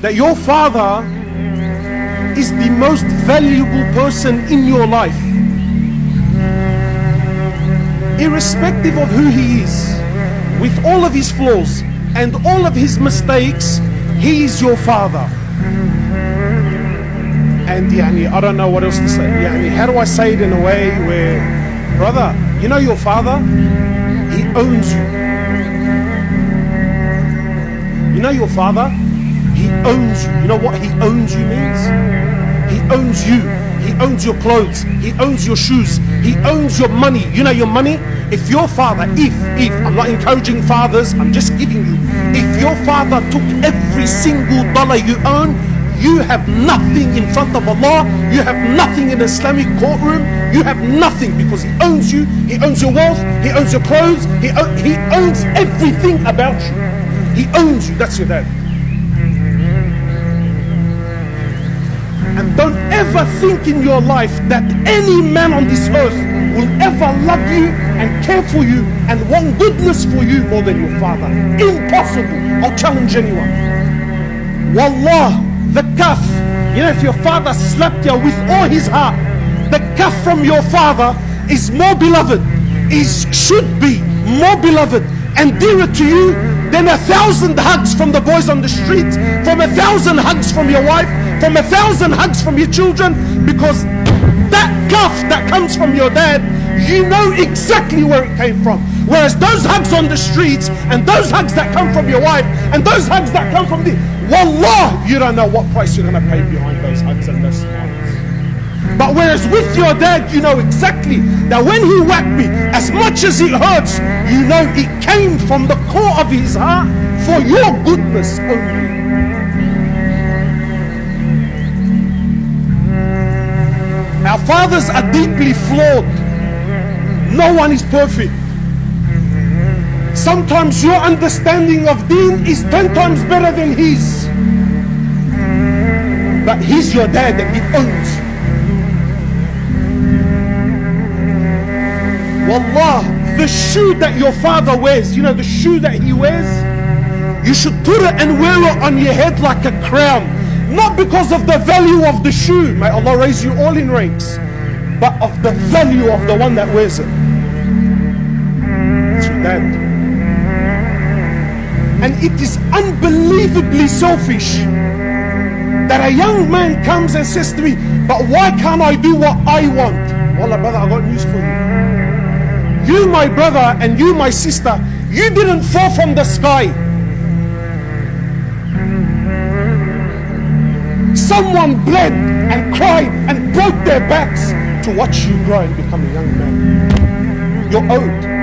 that your father is the most valuable person in your life. Irrespective of who he is, with all of his flaws and all of his mistakes, he is your father. And I don't know what else to say. How do I say it in a way where, brother, you know your father, he owns you. You know your father, he owns you. You know what he owns you means? He owns you. He owns your clothes. He owns your shoes. He owns your money. You know your money? If your father, if, I'm not encouraging fathers, I'm just giving you. If your father took every single dollar you own, you have nothing in front of Allah. You have nothing in the Islamic courtroom. You have nothing, because he owns you. He owns your wealth. He owns your clothes. He owns everything about you. He owns you. That's your dad. And don't ever think in your life that any man on this earth will ever love you and care for you and want goodness for you more than your father. Impossible. I'll challenge anyone. Wallah, the kaf, if your father slapped you with all his heart, the kaf from your father is more beloved, should be more beloved and dearer to you than 1,000 hugs from the boys on the street, from 1,000 hugs from your wife, from 1,000 hugs from your children, because that kaf that comes from your dad, you know exactly where it came from. Whereas those hugs on the streets, and those hugs that come from your wife, and those hugs that come from wallah, you don't know what price you're going to pay behind those hugs and those smiles. But whereas with your dad, you know exactly that when he whacked me, as much as it hurts, you know it came from the core of his heart for your goodness only. Our fathers are deeply flawed. No one is perfect. Sometimes your understanding of deen is 10 times better than his. But he's your dad and he owns you. Wallah, the shoe that your father wears, the shoe that he wears, you should put it and wear it on your head like a crown. Not because of the value of the shoe, may Allah raise you all in ranks, but of the value of the one that wears it. It's your dad. And it is unbelievably selfish that a young man comes and says to me, but why can't I do what I want? Wallah, brother, I got news for you. You, my brother, and you, my sister, you didn't fall from the sky. Someone bled and cried and broke their backs to watch you grow and become a young man. You're owed.